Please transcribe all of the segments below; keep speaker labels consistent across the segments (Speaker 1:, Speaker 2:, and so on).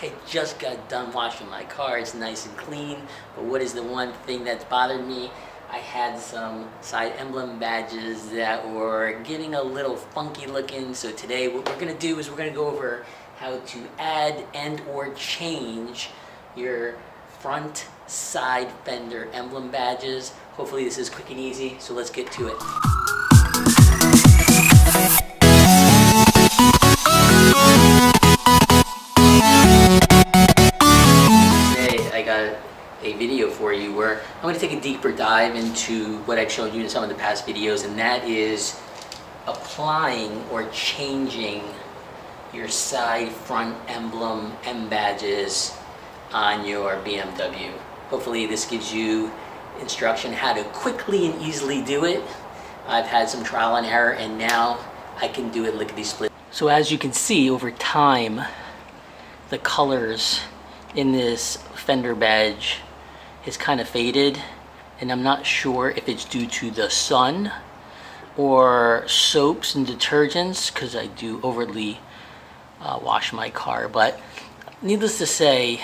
Speaker 1: I just got done washing my car. It's nice and clean, but what is the one thing that's bothered me? I had some side emblem badges that were getting a little funky looking. So today what we're gonna do is we're gonna go over how to add and or change your front side fender emblem badges. Hopefully this is quick and easy, so let's get to it. A video for you where I'm going to take a deeper dive into what I've shown you in some of the past videos, and that is applying or changing your side front emblem M badges on your BMW. Hopefully this gives you instruction how to quickly and easily do it. I've had some trial and error, and now I can do it lickety-split. So as you can see, over time the colors in this fender badge is kind of faded, and I'm not sure if it's due to the sun or soaps and detergents, because I do overly wash my car. But needless to say,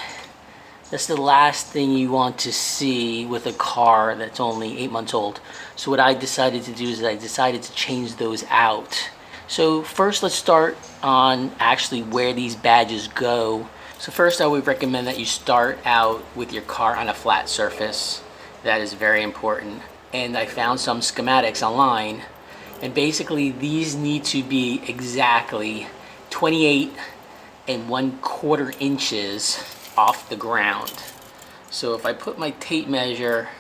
Speaker 1: that's the last thing you want to see with a car that's only 8 months old. So what I decided to do is I decided to change those out. So first, let's start on actually where these badges go. So first, I would recommend that you start out with your car on a flat surface. That is very important. And I found some schematics online, and basically these need to be exactly 28 1/4 inches off the ground. So if I put my tape measure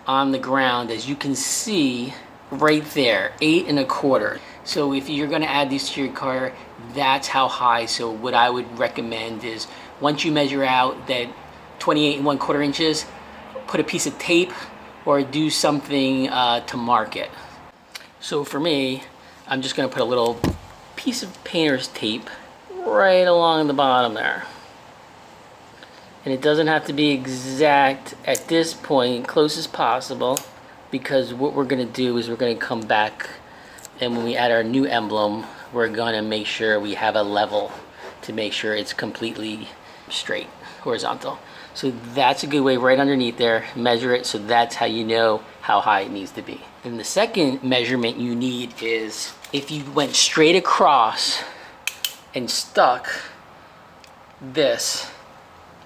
Speaker 1: on the ground, as you can see right there, 8 1/4. So if you're going to add these to your car, that's how high. So what I would recommend is once you measure out that 28 1/4 inches, put a piece of tape or do something to mark it. So for me, I'm just going to put a little piece of painter's tape right along the bottom there. And it doesn't have to be exact at this point, close as possible, because what we're going to do is we're going to come back, and when we add our new emblem, we're going to make sure we have a level to make sure it's completely straight, horizontal. So that's a good way, right underneath there, measure it, so that's how you know how high it needs to be. And the second measurement you need is if you went straight across and stuck this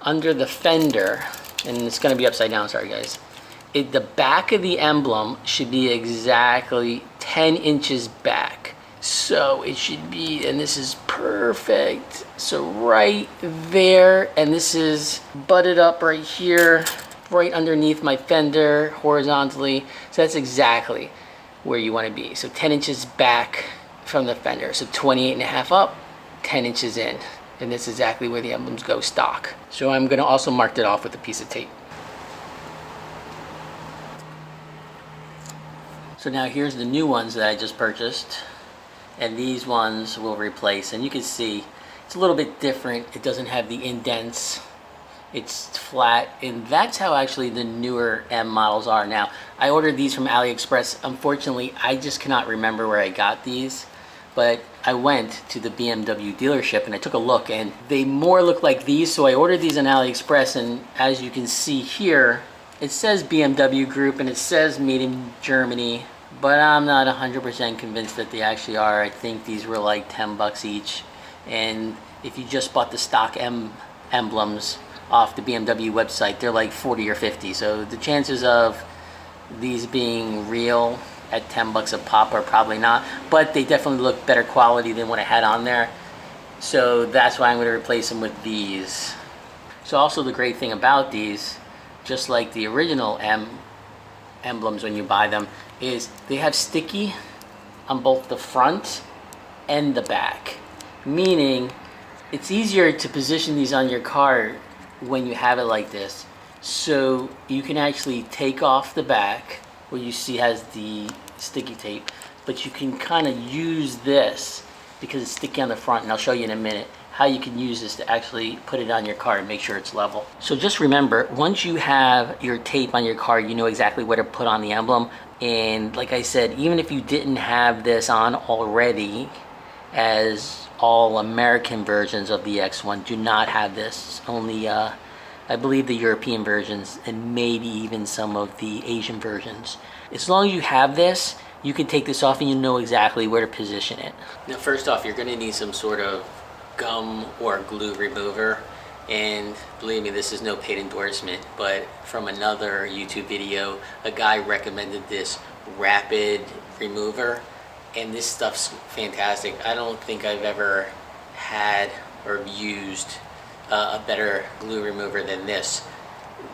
Speaker 1: under the fender, and it's going to be upside down, sorry guys. The back of the emblem should be exactly 10 inches back. So it should be, and this is perfect, so right there, and this is butted up right here, right underneath my fender, horizontally. So that's exactly where you want to be. So 10 inches back from the fender. So 28 1/2 up, 10 inches in. And that's exactly where the emblems go stock. So I'm going to also mark that off with a piece of tape. So now here's the new ones that I just purchased, and these ones will replace. And you can see it's a little bit different. It doesn't have the indents. It's flat, and that's how actually the newer M models are now. I ordered these from AliExpress. Unfortunately, I just cannot remember where I got these, but I went to the BMW dealership and I took a look, and they more look like these. So I ordered these on AliExpress, and as you can see here, it says BMW Group and it says made in Germany, but I'm not 100% convinced that they actually are. I think these were like 10 bucks each, and if you just bought the stock emblems off the BMW website, they're like 40 or 50. So the chances of these being real at 10 bucks a pop are probably not, but they definitely look better quality than what I had on there. So that's why I'm going to replace them with these. So also the great thing about these, just like the original emblems when you buy them, is they have sticky on both the front and the back, meaning it's easier to position these on your car when you have it like this. So you can actually take off the back where you see has the sticky tape, but you can kind of use this because it's sticky on the front, and I'll show you in a minute how you can use this to actually put it on your car and make sure it's level. So just remember, once you have your tape on your car, you know exactly where to put on the emblem. And like I said, even if you didn't have this on already, as all American versions of the X1 do not have this. Only I believe the European versions and maybe even some of the Asian versions. As long as you have this, you can take this off and you know exactly where to position it. Now first off, you're going to need some sort of gum or glue remover. And believe me, this is no paid endorsement, but from another YouTube video, a guy recommended this rapid remover, and this stuff's fantastic. I don't think I've ever had or used a better glue remover than this.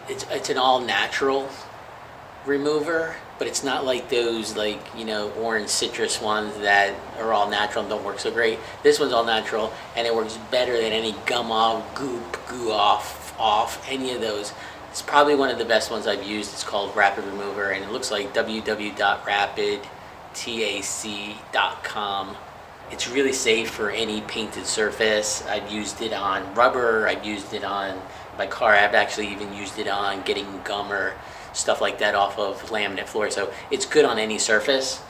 Speaker 1: It's an all natural remover, but it's not like those, like, you know, orange citrus ones that are all natural and don't work so great. This one's all natural and it works better than any gum off, goo off, any of those. It's probably one of the best ones I've used. It's called Rapid Remover, and it looks like www.rapidtac.com. It's really safe for any painted surface. I've used it on rubber, I've used it on my car, I've actually even used it on getting gum or stuff like that off of laminate floor. So it's good on any surface.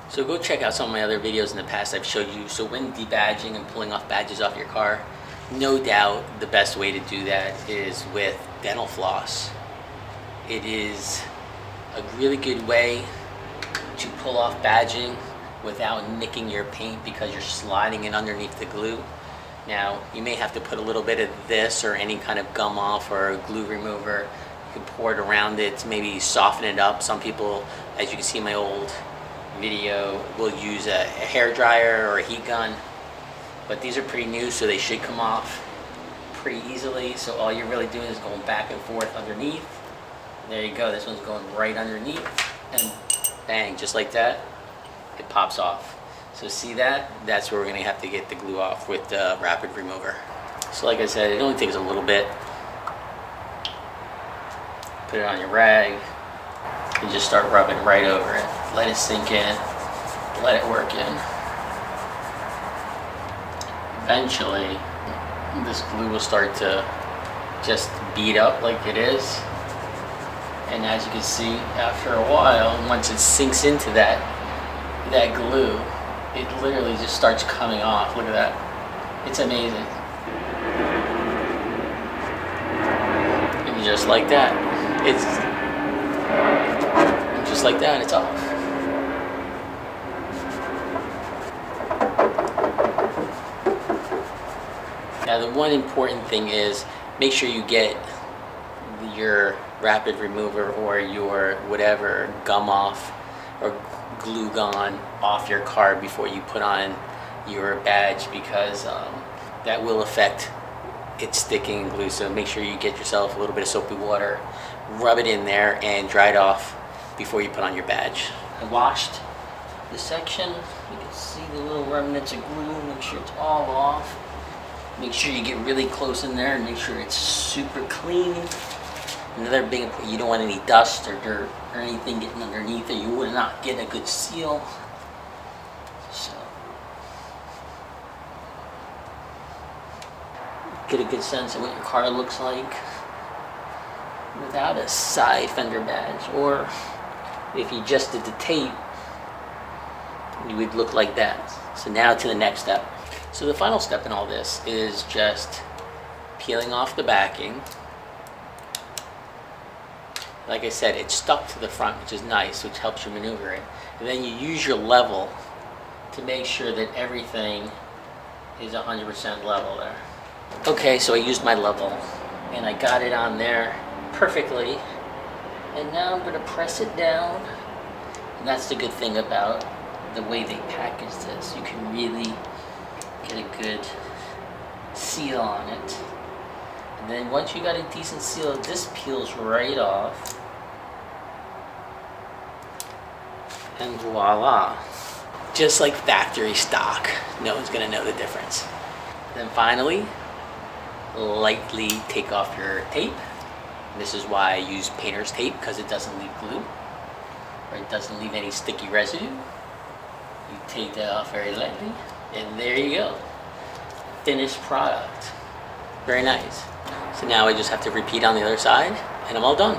Speaker 1: So go check out some of my other videos in the past I've showed you. So when debadging and pulling off badges off your car, no doubt the best way to do that is with dental floss. It is a really good way to pull off badging without nicking your paint because you're sliding it underneath the glue. Now you may have to put a little bit of this or any kind of gum off or glue remover. You can pour it around it to maybe soften it up. Some people, as you can see in my old video, will use a hair dryer or a heat gun, but these are pretty new, so they should come off pretty easily. So all you're really doing is going back and forth underneath. There you go, this one's going right underneath, and bang, just like that, it pops off. So see that? That's where we're gonna have to get the glue off with the Rapid Remover. So like I said, it only takes a little bit. Put it on your rag and just start rubbing right over it. Let it sink in, let it work in. Eventually, this glue will start to just bead up like it is. And as you can see, after a while, once it sinks into that glue, it literally just starts coming off. Look at that. It's amazing. And just like that, it's just like that, it's off. Now the one important thing is make sure you get your Rapid Remover or your whatever gum off or glue gun off your car before you put on your badge, because that will affect it sticking glue. So make sure you get yourself a little bit of soapy water, rub it in there and dry it off before you put on your badge. I washed the section. You can see the little remnants of glue. Make sure it's all off. Make sure you get really close in there and make sure it's super clean. Another big important, you don't want any dust or dirt or anything getting underneath it. You would not get a good seal. So get a good sense of what your car looks like without a side fender badge, or if you just did the tape, you would look like that. So now to the next step. So the final step in all this is just peeling off the backing. Like I said, it's stuck to the front, which is nice, which helps you maneuver it. And then you use your level to make sure that everything is 100% level there. Okay, so I used my level and I got it on there perfectly. And now I'm gonna press it down. And that's the good thing about the way they package this. You can really get a good seal on it. And then once you got a decent seal, this peels right off. And voila. Just like factory stock. No one's gonna know the difference. Then finally, lightly take off your tape. This is why I use painter's tape, because it doesn't leave glue, or it doesn't leave any sticky residue. You take that off very lightly, and there you go. Finished product. Very nice. So now I just have to repeat on the other side, and I'm all done.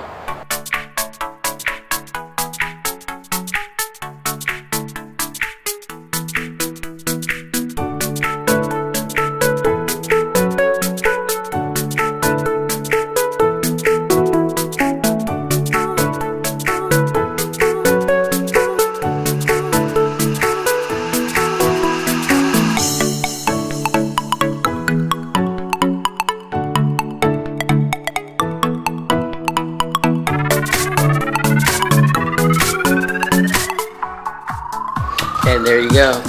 Speaker 1: you go.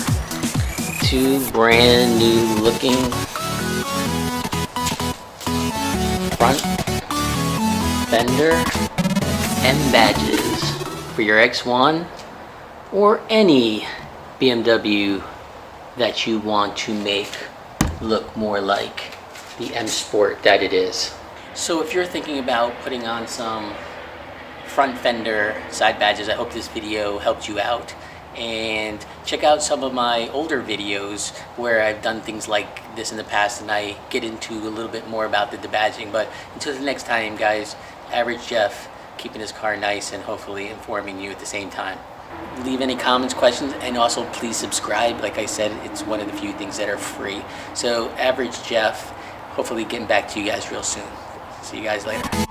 Speaker 1: Two brand new looking front fender M badges for your X1 or any BMW that you want to make look more like the M Sport that it is. So if you're thinking about putting on some front fender side badges, I hope this video helped you out. And check out some of my older videos where I've done things like this in the past, and I get into a little bit more about the debadging. But until the next time, guys, Average Jeff, keeping his car nice and hopefully informing you at the same time. Leave any comments, questions, and also please subscribe. Like I said, it's one of the few things that are free. So Average Jeff, hopefully getting back to you guys real soon. See you guys later.